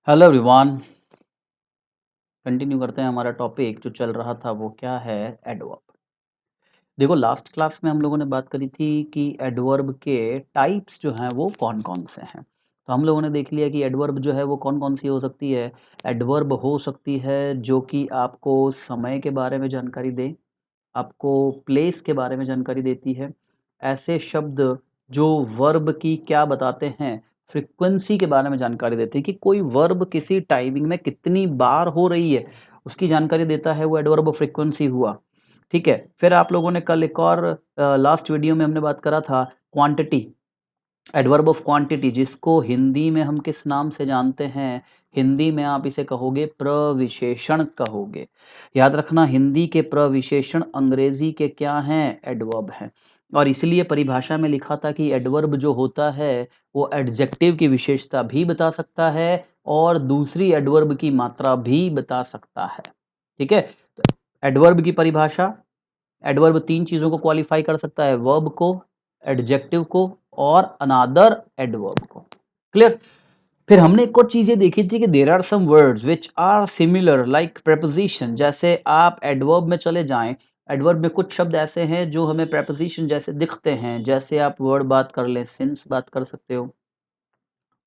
Hello everyone. Continue करते हैं हमारा टॉपिक जो चल रहा था वो क्या है एडवर्ब। देखो लास्ट क्लास में हम लोगों ने बात करी थी कि एडवर्ब के टाइप्स जो हैं वो कौन-कौन से हैं। तो हम लोगों ने देख लिया कि एडवर्ब जो है वो कौन-कौन सी हो सकती है। एडवर्ब हो सकती है जो कि आपको समय के बारे में जानकारी दे, आपको प्लेस के बारे में जानकारी देती है। ऐसे शब्द जो वर्ब की क्या बताते हैं, फ्रीक्वेंसी के बारे में जानकारी देते हैं कि कोई वर्ब किसी टाइमिंग में कितनी बार हो रही है, उसकी जानकारी देता है, वो एडवर्ब फ्रीक्वेंसी हुआ। ठीक है? फिर आप लोगों ने कल एक और लास्ट वीडियो में हमने बात करा था क्वांटिटी, एडवर्ब ऑफ क्वांटिटी जिसको हिंदी में हम किस नाम से जानते हैं? हिंदी में आप इसे कहोगे प्रविशेषण कहोगे। याद रखना हिंदी के प्रविशेषण अंग्रेजी के क्या हैं? एडवर्ब हैं। और इसलिए परिभाषा में लिखा था कि एडवर्ब जो होता है वो एडजेक्टिव की विशेषता भी बता सकता है और दूसरी एडवर्ब की मात्रा भी बता सकता है। ठीक है? तो एडवर्ब की परिभाषा, एडवर्ब 3 चीज़ों को क्वालीफाई कर सकता है, वर्ब को, एडजेक्टिव को और अनदर एडवर्ब को। क्लियर? फिर हमने एक और चीज़ ये देखी थी कि there are some words which are similar like preposition. जैसे आप एडवर्ब में चले जाएँ, एडवर्ब में कुछ शब्द ऐसे हैं जो हमें प्रीपोजिशन जैसे दिखते हैं। जैसे आप वर्ड बात कर लें, सिंस बात कर सकते हो,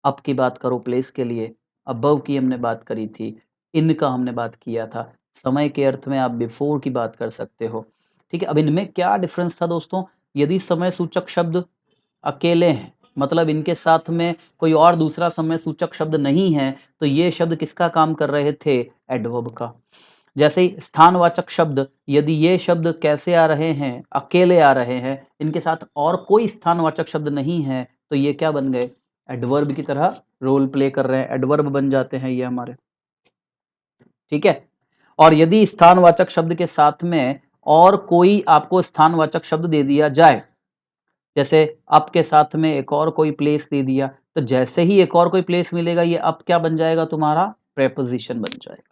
अप की बात करो प्लेस के लिए, अबव की हमने बात करी थी, इन का हमने बात किया था, समय के अर्थ में आप बिफोर की बात कर सकते हो। ठीक है? अब इनमें क्या डिफरेंस था दोस्तों? यदि समय सूचक शब्द अकेले हैं, मतलब इनके साथ में कोई और दूसरा समय सूचक शब्द नहीं है, तो ये शब्द किसका काम कर रहे थे? एडवर्ब का। जैसे ही स्थानवाचक शब्द, यदि ये शब्द कैसे आ रहे हैं? अकेले आ रहे हैं, इनके साथ और कोई स्थानवाचक शब्द नहीं है, तो ये क्या बन गए? एडवर्ब की तरह रोल प्ले कर रहे हैं, एडवर्ब बन जाते हैं ये हमारे। ठीक है? और यदि स्थानवाचक शब्द के साथ में और कोई आपको स्थानवाचक शब्द दे दिया जाए, जैसे अप के साथ में एक और कोई प्लेस दे दिया, तो जैसे ही एक और कोई प्लेस मिलेगा, ये अप क्या बन जाएगा तुम्हारा? प्रेपोज़िशन बन जाएगा।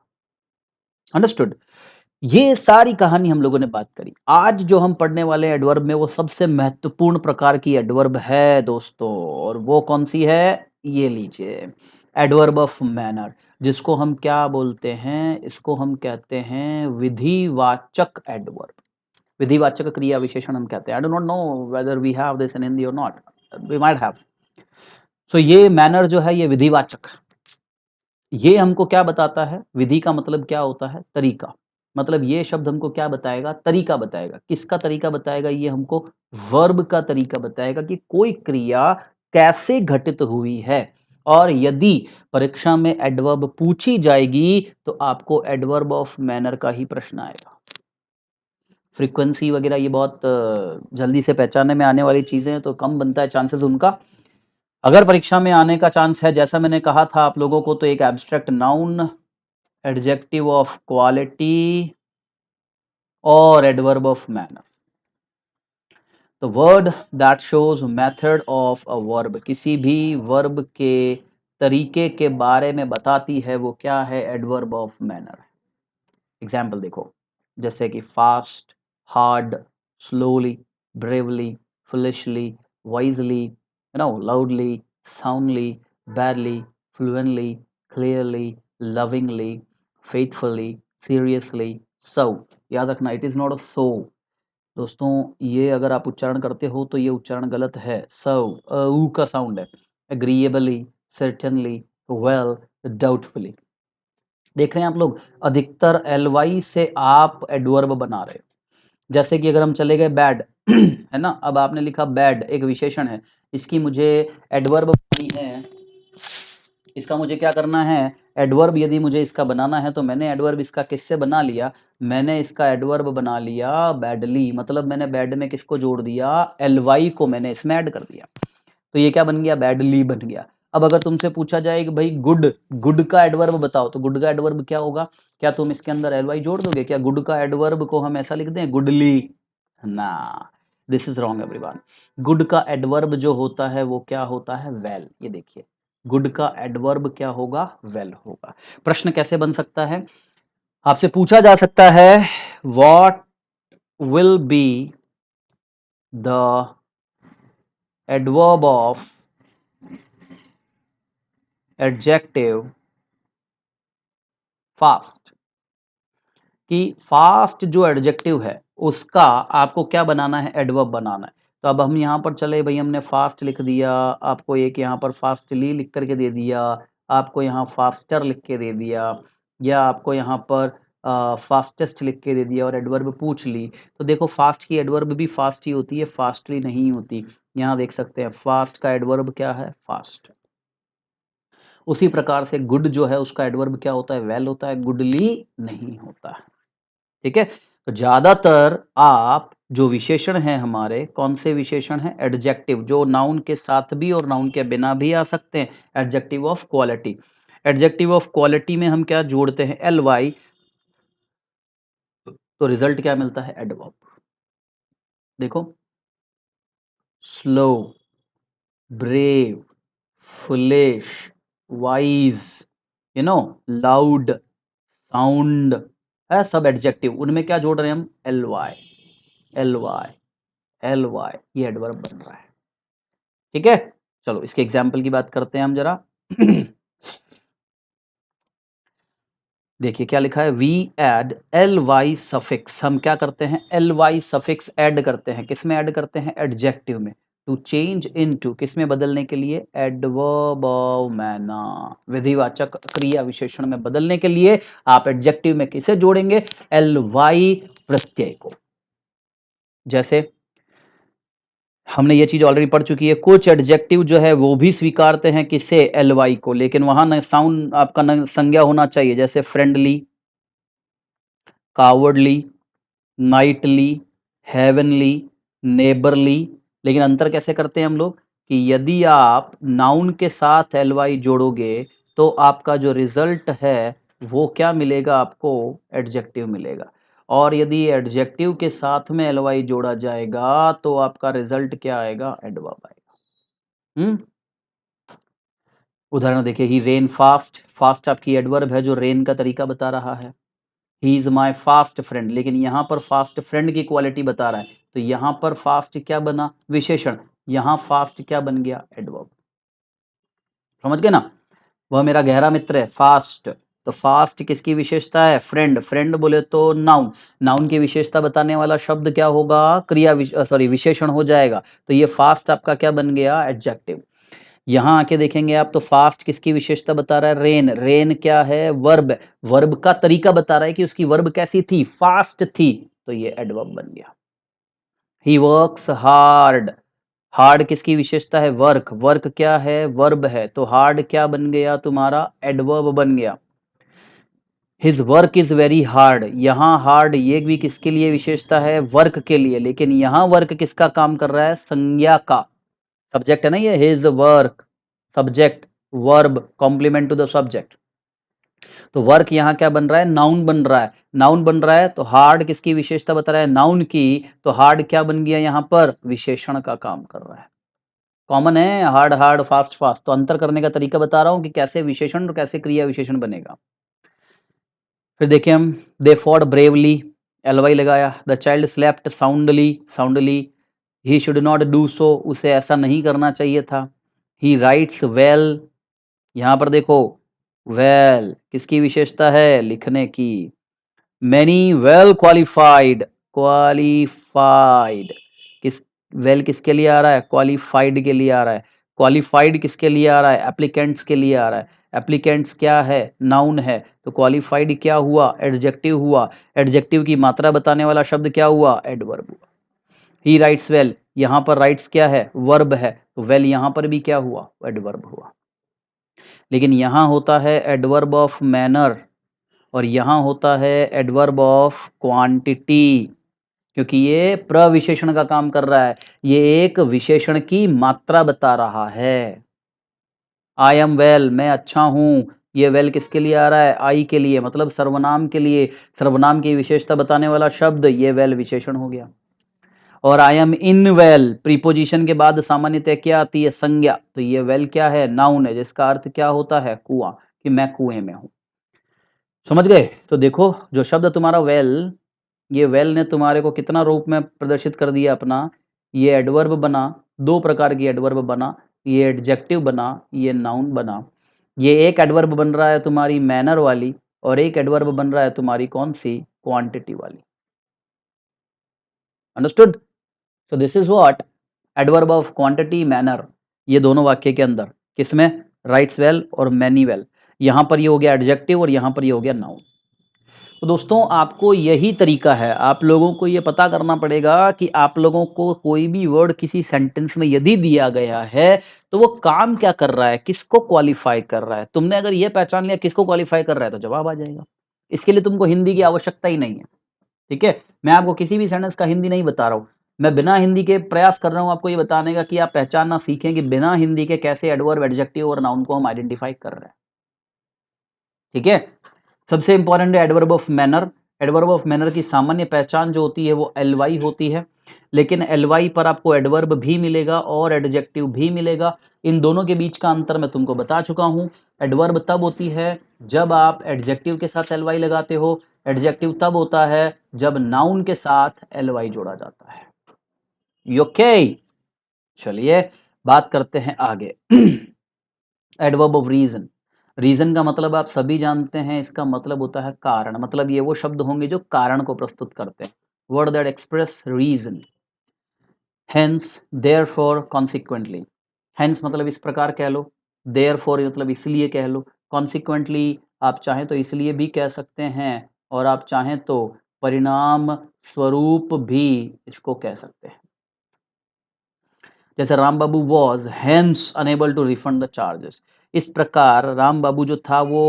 अंडरस्टूड? ये सारी कहानी हम लोगों ने बात करी। आज जो हम पढ़ने वाले हैं एडवर्ब में वो सबसे महत्वपूर्ण प्रकार की एडवर्ब है दोस्तों, और वो कौन-सी है? ये लीजिए, एडवर्ब ऑफ मैनर, जिसको हम क्या बोलते हैं? इसको हम कहते हैं विधिवाचक एडवर्ब। विधिवाचक क्रिया विशेषण हम कहते हैं। I do not know whether we have this in Hindi और not, we might have. So ये मैनर जो है ये विधिवाचक, ये हमको क्या बताता है? विधि का मतलब क्या होता है? तरीका। मतलब ये शब्द हमको क्या बताएगा? तरीका बताएगा। किसका तरीका बताएगा? ये हमको वर्ब का तरीका बताएगा कि कोई क्रिया कैसे घटित हुई है। और यदि परीक्षा में एडवर्ब पूछी जाएगी तो आपको एडवर्ब ऑफ मैनर का ही प्रश्न आएगा। फ्रीक्वेंसी वगैरह ये बहुत जल्दी से पहचानने में आने वाली चीज़ें हैं, तो कम बनता है चांसेस उनका। अगर परीक्षा में आने का चांस है, जैसा मैंने कहा था आप लोगों को, तो एक abstract noun, adjective of quality और एडवर्ब ऑफ मैनर। तो word that shows method of a verb, किसी भी वर्ब के तरीके के बारे में बताती है, वो क्या है? Adverb of manner. एग्जाम्पल देखो, जैसे कि fast, hard, slowly, bravely, foolishly, wisely, loudly, soundly, badly, fluently, clearly, lovingly, faithfully, seriously, so. याद रखना it is not a so दोस्तों, ये अगर आप उच्चारण करते हो तो ये उच्चारण गलत है। सो ऊ का साउंड है। एग्रीएबली, सर्टेनली, वेल, डाउटफुली। देख रहे हैं आप लोग, अधिकतर एलवाई से आप एडवर्ब बना रहे हो। जैसे कि अगर हम चले गए बैड है ना, अब आपने लिखा बैड एक विशेषण है, इसकी मुझे एडवर्ब बनानी है, इसका मुझे क्या करना है? एडवर्ब यदि मुझे इसका बनाना है तो मैंने एडवर्ब इसका किससे बना लिया? मैंने इसका एडवर्ब बना लिया बैडली, मतलब मैंने बैड में किसको जोड़ दिया? एलवाई को मैंने इसमें ऐड कर दिया, तो ये क्या बन गया? बैडली बन गया। अब अगर तुमसे पूछा जाए कि भाई गुड, गुड का एडवर्ब बताओ, तो गुड का एडवर्ब क्या होगा? क्या तुम इसके अंदर एलवाई जोड़ दोगे? क्या गुड का एडवर्ब को हम ऐसा लिख दें, गुडली? ना, this is wrong everyone. Good का एडवर्ब जो होता है वो क्या होता है? वेल। ये देखिए, गुड का एडवर्ब क्या होगा? वेल होगा। प्रश्न कैसे बन सकता है? आपसे पूछा जा सकता है, what will be the adverb of adjective fast, कि फास्ट जो एडजेक्टिव है उसका आपको क्या बनाना है, एडवर्ब बनाना है। तो अब हम यहाँ पर चले भाई, हमने फास्ट लिख दिया, आपको एक यहाँ पर फास्टली लिख करके दे दिया, आपको यहाँ फास्टर लिख के दे दिया, या आपको यहाँ पर फास्टेस्ट लिख के दे दिया और एडवर्ब पूछ ली। तो देखो फास्ट की एडवर्ब भी फास्ट ही होती है, फास्टली नहीं होती। यहाँ देख सकते हैं फास्ट का एडवर्ब क्या है, फास्ट। उसी प्रकार से गुड जो है उसका एडवर्ब क्या होता है, वेल होता है, गुडली नहीं होता है। ठीक है, तो ज्यादातर आप जो विशेषण हैं हमारे, कौन से विशेषण हैं, एडजेक्टिव, जो नाउन के साथ भी और नाउन के बिना भी आ सकते हैं, adjective of quality. Adjective of quality में हम क्या जोड़ते हैं, एल वाई, तो रिजल्ट क्या मिलता है, एडवर्ब। देखो, slow, brave, foolish, wise, loud, sound, है सब एडजेक्टिव। उनमें क्या जोड़ रहे हैं हम, L Y, L Y, L Y, ये एडवर्ब बन रहा है। ठीक है, चलो इसके एग्जाम्पल की बात करते हैं हम जरा। देखिए क्या लिखा है, we add L Y suffix, हम क्या करते हैं, एल वाई सफिक्स ऐड करते हैं, किसमें ऐड करते हैं, एडजेक्टिव में। टू चेंज इनटू, किसमें बदलने के लिए, एडवर्ब ऑफ मैनर, विधिवाचक क्रिया विशेषण में बदलने के लिए आप एडजेक्टिव में किसे जोड़ेंगे, एल वाई प्रत्यय को। जैसे हमने ये चीज ऑलरेडी पढ़ चुकी है, कुछ एडजेक्टिव जो है वो भी स्वीकारते हैं किसे, एल वाई को, लेकिन वहां न साउंड आपका न संज्ञा होना चाहिए, जैसे friendly, cowardly, Knightley, heavenly, neighbourly. लेकिन अंतर कैसे करते हैं हम लोग, कि यदि आप नाउन के साथ एल वाई जोड़ोगे तो आपका जो रिजल्ट है वो क्या मिलेगा, आपको एडजेक्टिव मिलेगा, और यदि एडजेक्टिव के साथ में एल वाई जोड़ा जाएगा तो आपका रिजल्ट क्या आएगा, एडवर्ब आएगा। उदाहरण देखिए, ही रेन फास्ट, फास्ट आपकी एडवर्ब है जो रेन का तरीका बता रहा है। He is my fast friend, लेकिन यहाँ पर फास्ट फ्रेंड की क्वालिटी बता रहा है, तो यहाँ पर फास्ट क्या बना, विशेषण, यहाँ फास्ट क्या बन गया, एडवर्ब। समझ गए ना, वह मेरा गहरा मित्र है, फास्ट, तो फास्ट किसकी विशेषता है, फ्रेंड, फ्रेंड बोले तो नाउन, नाउन की विशेषता बताने वाला शब्द क्या होगा, क्रिया सॉरी विशेषण हो जाएगा, तो ये फास्ट आपका क्या बन गया, एडजेक्टिव। यहाँ आके देखेंगे आप, तो फास्ट किसकी विशेषता बता रहा है, रेन, रेन क्या है, वर्ब, वर्ब का तरीका बता रहा है कि उसकी वर्ब कैसी थी, फास्ट थी, तो ये एडवर्ब बन गया। ही वर्क्स हार्ड, हार्ड किसकी विशेषता है, वर्क, वर्क क्या है, वर्ब है, तो हार्ड क्या बन गया तुम्हारा, एडवर्ब बन गया। His work is very hard, यहाँ हार्ड ये भी किसके लिए विशेषता है, वर्क के लिए, लेकिन यहाँ वर्क किसका काम कर रहा है, संज्ञा का, सब्जेक्ट है ना ये, his work, subject, verb, complement to the subject, तो वर्क यहाँ क्या बन रहा है, नाउन बन रहा है, नाउन बन रहा है, तो हार्ड किसकी विशेषता बता रहा है, नाउन की, तो हार्ड क्या बन गया यहाँ पर, विशेषण का काम कर रहा है। कॉमन है, हार्ड हार्ड, फास्ट फास्ट, तो अंतर करने का तरीका बता रहा हूं कि कैसे विशेषण और कैसे क्रिया विशेषण बनेगा। फिर देखिए हम, दे फॉड ब्रेवली, एलवाई लगाया, the child slept soundly, soundly, he should not do so, उसे ऐसा नहीं करना चाहिए था। ही राइट्स वेल, यहाँ पर देखो, वेल किसकी विशेषता है, लिखने की। मैनी वेल क्वालिफाइड, क्वालिफाइड, किस, वेल किसके लिए आ रहा है, क्वालिफाइड के लिए आ रहा है। क्वालिफाइड किसके लिए आ रहा है, एप्लीकेंट्स के लिए आ रहा है। एप्लीकेंट्स क्या है, नाउन है, तो क्वालिफाइड क्या हुआ, एडजेक्टिव हुआ। एडजेक्टिव की मात्रा बताने वाला शब्द क्या हुआ, एडवर्ब हुआ। ही राइट्स वेल, यहाँ पर राइट्स क्या है, वर्ब है, तो वेल यहाँ पर भी क्या हुआ, एडवर्ब हुआ। लेकिन यहाँ होता है एडवर्ब ऑफ मैनर, और यहाँ होता है एडवर्ब ऑफ क्वांटिटी, क्योंकि ये प्रविशेषण का काम कर रहा है, ये एक विशेषण की मात्रा बता रहा है। आई एम वेल, मैं अच्छा हूं, ये वेल किसके लिए आ रहा है, आई के लिए, मतलब सर्वनाम के लिए, सर्वनाम की विशेषता बताने वाला शब्द, ये वेल विशेषण हो गया। और I am in well, preposition के बाद सामान्यतः क्या आती है, संज्ञा, तो ये वेल क्या है, नाउन है, जिसका अर्थ क्या होता है, कुआं, कि मैं कुएं में हूं। समझ गए, तो देखो जो शब्द तुम्हारा वेल, ये वेल ने तुम्हारे को कितना रूप में प्रदर्शित कर दिया अपना, ये एडवर्ब बना, दो प्रकार की एडवर्ब बना, ये एडजेक्टिव बना, ये नाउन बना। ये एक एडवर्ब बन रहा है तुम्हारी मैनर वाली, और एक एडवर्ब बन रहा है तुम्हारी कौन सी, क्वांटिटी वाली। Understood? So this is what adverb of quantity manner, ये दोनों वाक्य के अंदर, किसमें, राइट्स वेल और मैनी वेल। यहां पर ये हो गया एडजेक्टिव और यहां पर ये हो गया नाउन। तो दोस्तों आपको यही तरीका है, आप लोगों को ये पता करना पड़ेगा कि आप लोगों को कोई भी वर्ड किसी सेंटेंस में यदि दिया गया है तो वो काम क्या कर रहा है, किसको क्वालिफाई कर रहा है। तुमने अगर ये पहचान लिया किसको क्वालिफाई कर रहा है तो जवाब आ जाएगा। इसके लिए तुमको हिंदी की आवश्यकता ही नहीं है। ठीक है, मैं आपको किसी भी सेंटेंस का हिंदी नहीं बता रहा हूं, मैं बिना हिंदी के प्रयास कर रहा हूं आपको ये बताने का कि आप पहचानना सीखें कि बिना हिंदी के कैसे एडवर्ब, एडजेक्टिव और नाउन को हम आइडेंटिफाई कर रहे हैं। ठीक है, सबसे इंपॉर्टेंट है adverb of manner. Adverb of manner की सामान्य पहचान जो होती है वो एलवाई होती है, लेकिन एलवाई पर आपको एडवर्ब भी मिलेगा और एडजेक्टिव भी मिलेगा। इन दोनों के बीच का अंतर मैं तुमको बता चुका हूं। एडवर्ब तब होती है जब आप एडजेक्टिव के साथ एलवाई लगाते हो, एडजेक्टिव तब होता है जब नाउन के साथ एलवाई जोड़ा जाता है। ओके, चलिए बात करते हैं आगे। Adverb of reason. रीजन का मतलब आप सभी जानते हैं, इसका मतलब होता है कारण। मतलब ये वो शब्द होंगे जो कारण को प्रस्तुत करते हैं, word that express reason. Hence, therefore, consequently. Hence मतलब इस प्रकार कह लो, देयरफॉर मतलब इसलिए कह लो, कॉन्सिक्वेंटली आप चाहें तो इसलिए भी कह सकते हैं और आप चाहें तो परिणाम स्वरूप भी इसको कह सकते हैं। जैसे Ram Babu was hence unable to refund the charges. इस प्रकार राम बाबू जो था वो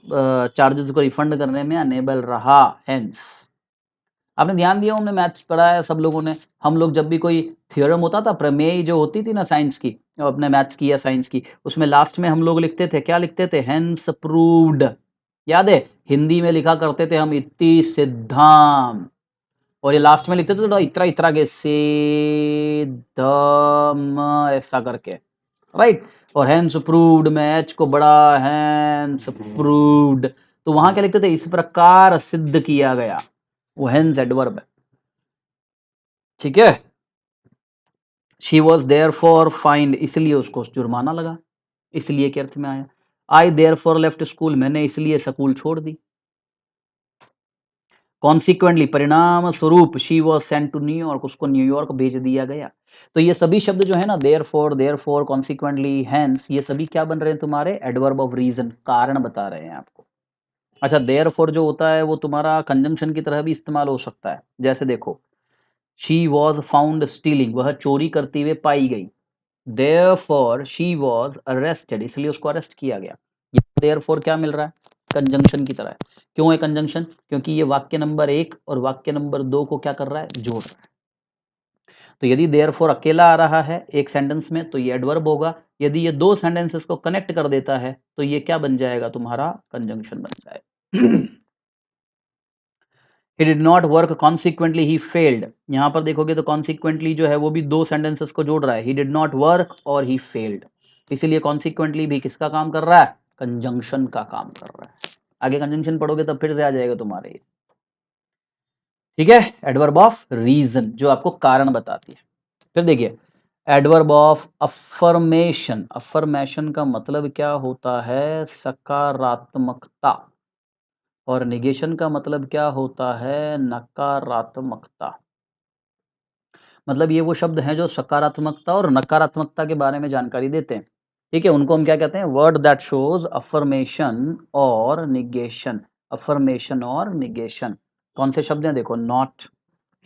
चार्जेस को रिफंड करने में अनेबल रहा, हेंस। आपने ध्यान दिया, हमने मैथ्स पढ़ा है सब लोगों ने। हम लोग जब भी कोई थ्योरम होता था, प्रमेय जो होती थी ना साइंस की, अपने मैथ्स की या साइंस की, उसमें लास्ट में हम लोग लिखते थे, क्या लिखते थे, हेंस प्रूव्ड। याद है, हिंदी में लिखा करते थे हम इति सिद्धाम, और ये लास्ट में लिखते थे थोड़ा इतरा इतरा के से दम ऐसा करके, राइट। और हैंस प्रूव्ड में एच को बड़ा, हैंस प्रूव्ड, तो वहां क्या लिखते थे, इस प्रकार सिद्ध किया गया, वो हैंस एडवर्ब है। ठीक है, she was therefore fined, इसलिए उसको जुर्माना लगा, इसलिए के अर्थ में आया। I therefore left school, मैंने इसलिए स्कूल छोड़ दी। कॉन्सिक्वेंटली परिणाम स्वरूप, she was sent to New York, उसको न्यूयॉर्क भेज दिया गया। तो ये सभी शब्द जो है ना, देयर फॉर, कॉन्सिक्वेंटली, हेंस, ये सभी क्या बन रहे हैं तुम्हारे, एडवर्ब ऑफ रीजन, कारण बता रहे हैं आपको। अच्छा, देयर फॉर जो होता है वो तुम्हारा कंजंक्शन की तरह भी इस्तेमाल हो सकता है। जैसे देखो, शी वॉज फाउंड स्टीलिंग, वह चोरी करते हुए पाई गई। देयरफॉर शी वॉज अरेस्टेड, इसलिए उसको अरेस्ट किया गया। देयरफॉर क्या मिल रहा है, कंजंक्शन की तरह है। क्यों है कंजंक्शन, क्योंकि ये वाक्य नंबर 1 और वाक्य नंबर 2 को क्या कर रहा है, जोड़ रहा है। तो यदि देयरफॉर अकेला आ रहा है एक सेंटेंस में तो ये एडवर्ब होगा, यदि ये दो सेंटेंसेस को कनेक्ट कर देता है तो ये क्या बन जाएगा, तुम्हारा कंजंक्शन बन जाएगा। He did not work consequently he failed, यहाँ पर देखोगे तो consequently जो है वो भी दो sentences को जोड़ रहा है, he did not work और he failed, इसीलिए consequently भी किसका काम कर रहा है, conjunction का काम कर रहा है। आगे conjunction पढ़ोगे तब फिर से आ जाएगा तुम्हारे ये। ठीक है, एडवर्ब ऑफ रीजन जो आपको कारण बताती है। फिर देखिए एडवर्ब ऑफ अफर्मेशन। अफर्मेशन का मतलब क्या होता है, सकारात्मकता, और निगेशन का मतलब क्या होता है, नकारात्मकता। मतलब ये वो शब्द हैं जो सकारात्मकता और नकारात्मकता के बारे में जानकारी देते हैं। ठीक है, उनको हम क्या कहते हैं, वर्ड दैट शोज अफर्मेशन और निगेशन। अफर्मेशन और निगेशन कौन से शब्द हैं, देखो, नॉट,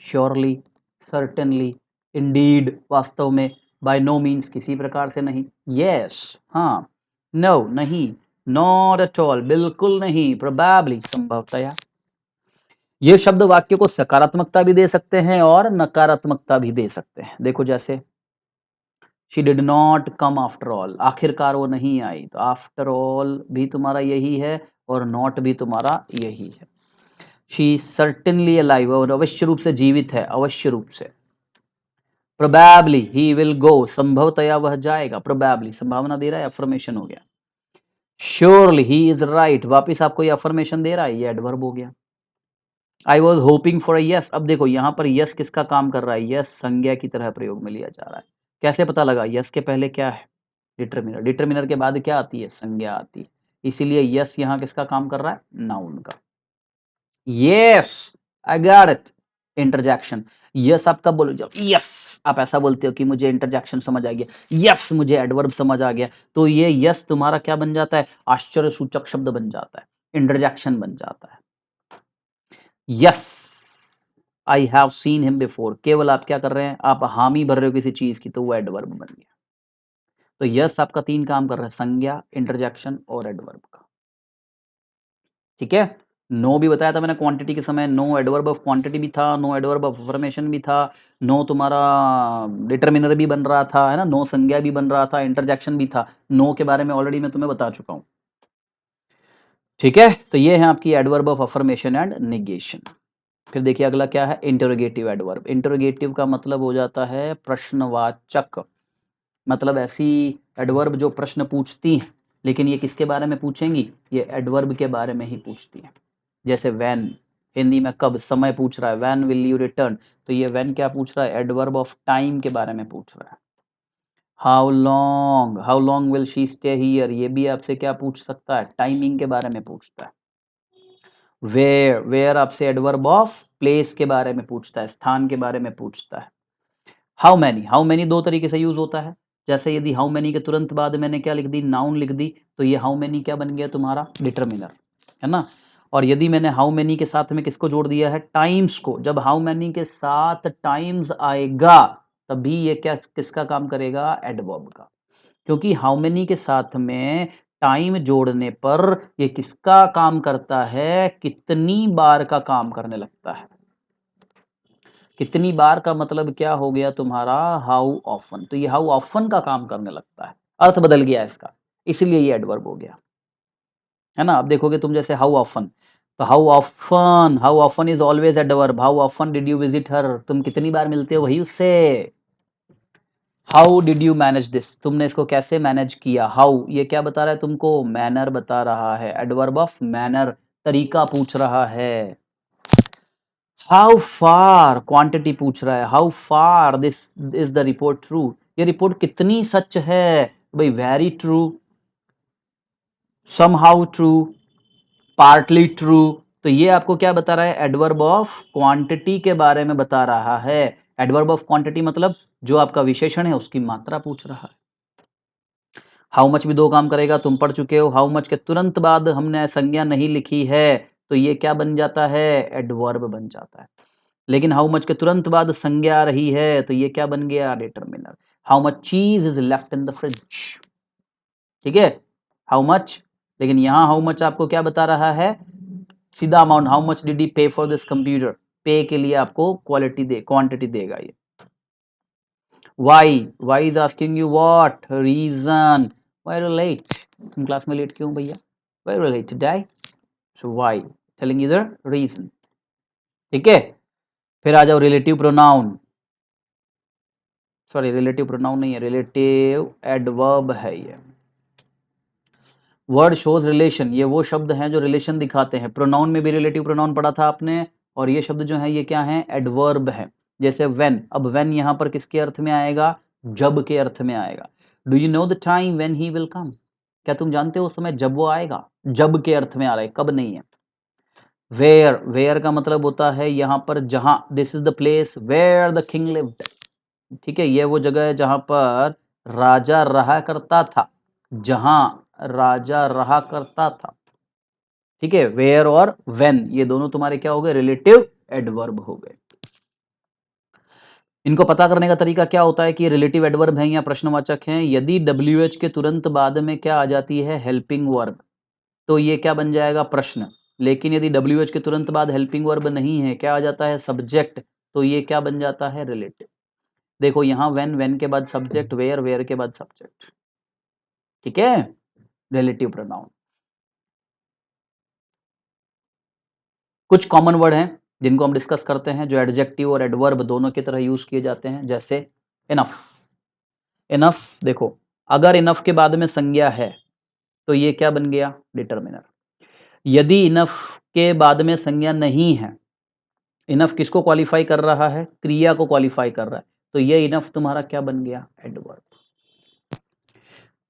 श्योरली, सर्टेनली, इंडीड वास्तव में, बाय नो मीन्स किसी प्रकार से नहीं, यस हाँ, नो नहीं, नॉट एट ऑल बिल्कुल नहीं, प्रोबेबली संभवतया। ये शब्द वाक्य को सकारात्मकता भी दे सकते हैं और नकारात्मकता भी दे सकते हैं। देखो जैसे she did not come after all, आखिरकार वो नहीं आई, तो आफ्टर ऑल भी तुम्हारा यही है और नॉट भी तुम्हारा यही है। शी सर्टेनली अलाइव, और अवश्य रूप से जीवित है, अवश्य रूप से। प्रोबेबली ही विल गो, संभवतया वह जाएगा, प्रोबेबली संभावना दे रहा है, अफर्मेशन हो गया। श्योरली ही इज राइट, वापिस आपको ये अफर्मेशन दे रहा है, ये एडवर्ब हो गया। I was hoping for a yes, अब देखो यहाँ पर यस किसका काम कर रहा है, यस संज्ञा की तरह प्रयोग में लिया जा रहा है। कैसे पता लगा, यस के पहले क्या है, डिटरमिनर, डिटरमिनर के बाद क्या आती है, संज्ञा आती है। इसीलिए यस यहां किसका काम कर रहा है? नाउन का। Yes, I got it. Interjection. Yes आप कब बोलो? जब यस आप ऐसा बोलते हो कि मुझे इंटरजेक्शन समझ आ गया, यस मुझे एडवर्ब समझ आ गया, तो ये यस तुम्हारा क्या बन जाता है? आश्चर्यसूचक शब्द बन जाता है, इंटरजेक्शन बन जाता है। Yes I have seen him before, केवल आप क्या कर रहे हैं? आप हामी भर रहे हो किसी चीज की, तो वो एडवर्ब बन गया। तो यस आपका 3 काम कर रहा है, संज्ञा, इंटरजेक्शन और एडवर्ब का। ठीक है? नो भी बताया था मैंने क्वांटिटी के समय, नो एडवर्ब ऑफ क्वांटिटी भी था, नो एडवर्ब ऑफ अफर्मेशन भी था, नो तुम्हारा डिटरमिनर भी बन रहा था, है ना? नो संज्ञा भी बन रहा था, इंटरजेक्शन भी था। नो के बारे में ऑलरेडी मैं तुम्हें बता चुका हूं। ठीक है? तो ये है आपकी adverb of affirmation and negation. फिर देखिए अगला क्या है? Interrogative adverb. इंटरोगेटिव का मतलब हो जाता है प्रश्नवाचक, मतलब ऐसी एडवर्ब जो प्रश्न पूछती हैं, लेकिन ये किसके बारे में पूछेंगी? ये एडवर्ब के बारे में ही पूछती हैं। जैसे व्हेन, हिंदी में कब, समय पूछ रहा है, व्हेन विल यू रिटर्न, तो ये व्हेन क्या पूछ रहा है? एडवर्ब ऑफ टाइम के बारे में पूछ रहा है। How long will she stay here, ये भी आपसे क्या पूछ सकता है? टाइमिंग के बारे में पूछता है। वेयर आपसे एडवर्ब ऑफ प्लेस के बारे में पूछता है, स्थान के बारे में पूछता है। हाउ मैनी 2 तरीके से यूज होता है। जैसे यदि हाउ मैनी के तुरंत बाद मैंने क्या लिख दी? नाउन लिख दी, तो ये हाउ मैनी क्या बन गया तुम्हारा? डिटरमिनर, है ना? और यदि मैंने हाउ मैनी के साथ में किसको जोड़ दिया है? टाइम्स को। जब हाउ मैनी के साथ टाइम्स आएगा, तभी ये क्या किसका काम करेगा? एडवर्ब का। क्योंकि हाउ मैनी के साथ में टाइम जोड़ने पर ये किसका काम करता है? कितनी बार का काम करने लगता है। कितनी बार का मतलब क्या हो गया तुम्हारा? How often. तो ये हाउ ऑफन का काम करने लगता है, अर्थ बदल गया इसका, इसलिए ये एडवर्ब हो गया, है ना? अब देखोगे तुम जैसे हाउ ऑफन, तो how often is always adverb. How often did you visit her, तुम कितनी बार मिलते हो वही उससे। How did you manage this, तुमने इसको कैसे मैनेज किया। हाउ ये क्या बता रहा है तुमको? मैनर बता रहा है, एडवर्ब ऑफ मैनर, तरीका पूछ रहा है। हाउ फार क्वांटिटी पूछ रहा है, how far this is the report true, ये रिपोर्ट कितनी सच है भाई? Very true, somehow true, partly true. तो ये आपको क्या बता रहा है? एडवर्ब ऑफ क्वांटिटी के बारे में बता रहा है। एडवर्ब ऑफ क्वांटिटी मतलब जो आपका विशेषण है उसकी मात्रा पूछ रहा है। हाउ मच भी 2 काम करेगा, तुम पढ़ चुके हो। हाउ मच के तुरंत बाद हमने संज्ञा नहीं लिखी है, तो ये क्या बन जाता है? एडवर्ब बन जाता है। लेकिन हाउ मच के तुरंत बाद संज्ञा आ रही है, तो ये क्या बन गया? डिटरमिनर। हाउ मच चीज is left in the fridge, ठीक है? हाउ मच, लेकिन यहां हाउ मच आपको क्या बता रहा है? सीधा amount. How much did he पे फॉर दिस कंप्यूटर, पे के लिए आपको क्वांटिटी देगा ये। Why is asking you what reason, why are you late, तुम क्लास में लेट क्यों भैया? Why are you late today, so why telling you the reason. ठीक है? फिर आ जाओ relative pronoun, sorry relative pronoun नहीं है, रिलेटिव एडवर्ब है ये। वर्ड शोज रिलेशन, ये वो शब्द हैं जो रिलेशन दिखाते हैं। प्रोनाउन में भी रिलेटिव प्रोनाउन पढ़ा था आपने, और ये शब्द जो है ये क्या है? एडवर्ब है। जैसे व्हेन, अब व्हेन यहां पर किसके अर्थ में आएगा? जब के अर्थ में आएगा। Do you know the time when he will come, क्या तुम जानते हो उस समय जब वो आएगा? जब के अर्थ में आ रहा है, कब नहीं है। वेयर का मतलब होता है यहां पर जहां, this is the place where the king lived, ठीक है? ये वो जगह है जहां पर राजा रहा करता था, जहां राजा रहा करता था। ठीक है? वेयर और व्हेन ये दोनों तुम्हारे क्या हो गए? रिलेटिव एडवर्ब हो गए। इनको पता करने का तरीका क्या होता है कि रिलेटिव एडवर्ब हैं या प्रश्नवाचक हैं? यदि WH के तुरंत बाद में क्या आ जाती है? हेल्पिंग वर्ब, तो ये क्या बन जाएगा? प्रश्न। लेकिन यदि WH के तुरंत बाद हेल्पिंग वर्ब नहीं है, क्या आ जाता है? सब्जेक्ट, तो ये क्या बन जाता है? रिलेटिव। देखो यहां व्हेन के बाद सब्जेक्ट, वेयर के बाद सब्जेक्ट। ठीक है? Relative pronoun. कुछ कॉमन वर्ड हैं जिनको हम डिस्कस करते हैं, जो एडजेक्टिव और एडवर्ब दोनों की तरह यूज किए जाते हैं। जैसे इनफ, इनफ देखो, अगर इनफ के बाद में संज्ञा है तो ये क्या बन गया? डिटरमिनर। यदि इनफ के बाद में संज्ञा नहीं है, इनफ किसको क्वालिफाई कर रहा है? क्रिया को क्वालिफाई कर रहा है, तो ये इनफ तुम्हारा क्या बन गया? एडवर्ब।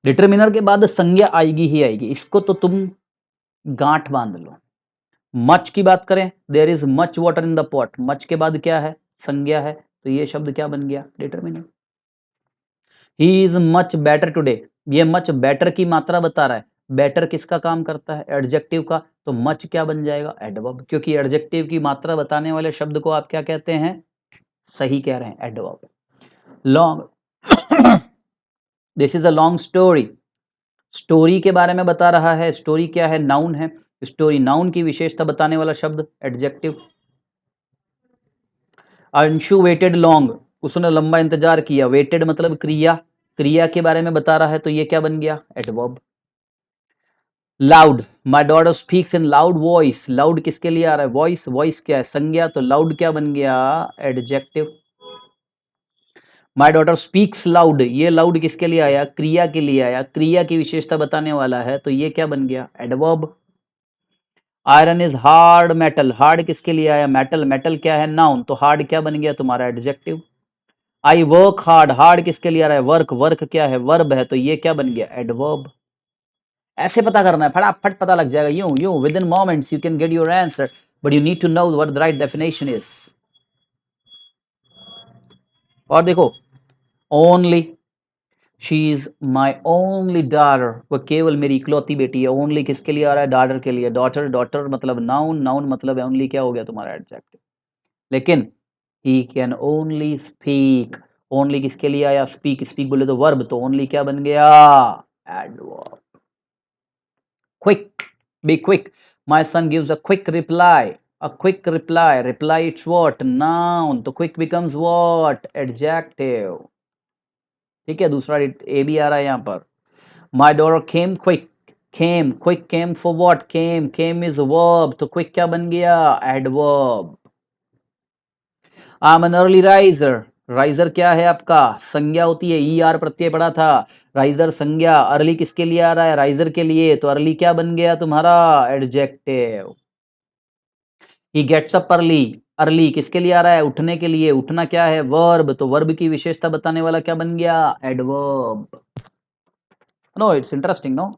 डिटरमिनर के बाद संज्ञा आएगी ही आएगी, इसको तो तुम गांठ बांध लो। मच की बात करें, there is much water in the pot, much के बाद क्या है, संज्ञा है, तो ये शब्द क्या बन गया, determiner. He is much better today, ये मच बेटर की मात्रा बता रहा है, बेटर किसका काम करता है, एडजेक्टिव का, तो मच क्या बन जाएगा, एडवर्ब, क्योंकि एडजेक्टिव की मात्रा बताने वाले शब्द को आप क्या कहते हैं, सही कह रहे हैं, adverb. Long this is a long story, story के बारे में बता रहा है, स्टोरी क्या है, नाउन है, स्टोरी नाउन की विशेषता बताने वाला शब्द एडजेक्टिव। अंशु वेटेड लॉन्ग, उसने लंबा इंतजार किया, वेटेड मतलब क्रिया, क्रिया के बारे में बता रहा है, तो ये क्या बन गया, adverb. Loud, my daughter speaks in loud voice, loud किसके लिए आ रहा है, वॉइस, वॉइस क्या है, संज्ञा, तो लाउड क्या बन गया, adjective. My daughter speaks loud, ये लाउड किसके लिए आया, क्रिया के लिए आया, क्रिया की विशेषता बताने वाला है, तो ये क्या बन गया, adverb. Iron is hard metal, hard किसके लिए आया, मेटल, मेटल क्या है, नाउन, तो हार्ड क्या बन गया तुम्हारा, adjective. I work hard, hard किसके लिए आ रहा है, वर्क, वर्क क्या है, वर्ब है, तो ये क्या बन गया, एडवर्ब। ऐसे पता करना है, फटाफट पता लग जाएगा, यूं यूं within moments you can get your answer, but you need to know what the right definition is. और देखो, only, she is my only daughter, वो केवल मेरी इकलौती बेटी है, ओनली किसके लिए आ रहा है, डॉटर के लिए, डॉटर, डॉटर मतलब नाउन, नाउन मतलब ओनली क्या हो गया तुम्हारा, एडजेक्टिव। लेकिन he can only speak, only किसके लिए आया, स्पीक, स्पीक बोले तो वर्ब, तो ओनली क्या बन गया, adverb. Quick, be quick, my son gives a quick reply, a quick reply, reply it's what, noun, तो quick becomes what, adjective। ठीक है, दूसरा ए भी आ रहा है यहाँ पर, my daughter came quick, came, quick came for what, came is verb, तो quick क्या बन गया, adverb। I'm an early riser, riser क्या है आपका, संज्ञा होती है, ई आर प्रत्यय पड़ा था, राइजर संज्ञा, अर्ली किसके लिए आ रहा है, राइजर के लिए, तो अर्ली क्या बन गया तुम्हारा, adjective. He gets up early, early किसके लिए आ रहा है, उठने के लिए, उठना क्या है, वर्ब, तो वर्ब की विशेषता बताने वाला क्या बन गया, adverb. No it's interesting, no.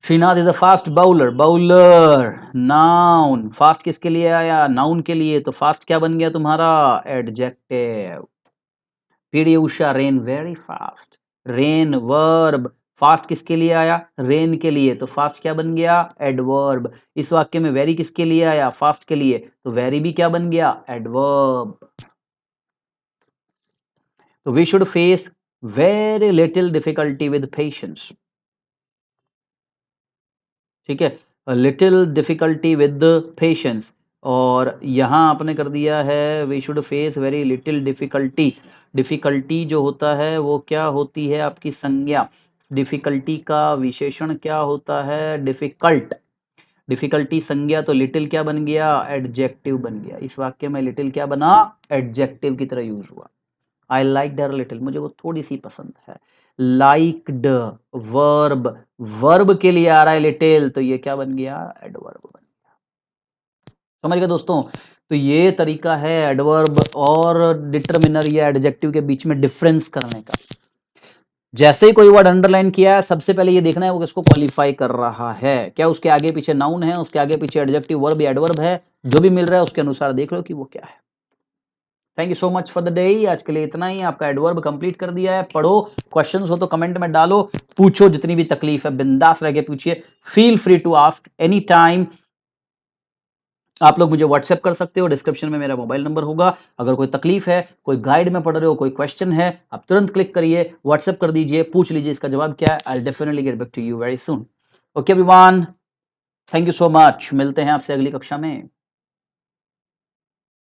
Srinath is a fast bowler, bowler noun, fast किसके लिए आया, नाउन के लिए, तो फास्ट क्या बन गया तुम्हारा, adjective. PT Usha ran very fast, ran verb, fast किसके लिए आया, रेन के लिए, तो फास्ट क्या बन गया, एडवर्ब। इस वाक्य में वेरी किसके लिए आया, फास्ट के लिए, तो वेरी भी क्या बन गया, एडवर्ब। तो we should face very little difficulty with patience, ठीक है, लिटिल डिफिकल्टी विद पेशेंस, और यहां आपने कर दिया है we should face very little difficulty, difficulty जो होता है वो क्या होती है, आपकी संज्ञा, डिफिकल्टी का विशेषण क्या होता है, डिफिकल्ट, डिफिकल्टी संज्ञा, तो लिटिल क्या बन गया, एडजेक्टिव बन गया, इस वाक्य में लिटिल क्या बना, एडजेक्टिव की तरह यूज हुआ। आई लाइक डर लिटिल, मुझे वो थोड़ी सी पसंद है, लाइक्ड वर्ब, वर्ब के लिए आ रहा है लिटिल, तो ये क्या बन गया, एडवर्ब बन गया। समझ गए दोस्तों, तो ये तरीका है एडवर्ब और डिटरमिनर या एडजेक्टिव के बीच में डिफरेंस करने का। जैसे ही कोई वर्ड अंडरलाइन किया है, सबसे पहले ये देखना है वो किसको क्वालिफाई कर रहा है, क्या उसके आगे पीछे नाउन है, उसके आगे पीछे एडजेक्टिव वर्ब या एडवर्ब है, जो भी मिल रहा है उसके अनुसार देख लो कि वो क्या है। Thank you so much for the day, आज के लिए इतना ही, आपका एडवर्ब कंप्लीट कर दिया है, पढ़ो, क्वेश्चंस हो तो कमेंट में डालो, पूछो, जितनी भी तकलीफ है बिंदास रह के पूछिए, feel free to ask any time. आप लोग मुझे व्हाट्सएप कर सकते हो, डिस्क्रिप्शन में मेरा मोबाइल नंबर होगा, अगर कोई तकलीफ है, कोई गाइड में पढ़ रहे हो, कोई क्वेश्चन है, आप तुरंत क्लिक करिए, व्हाट्सएप कर दीजिए, पूछ लीजिए इसका जवाब क्या है, I will definitely get back to you very soon. Okay everyone, thank you so much, मिलते हैं आपसे अगली कक्षा में।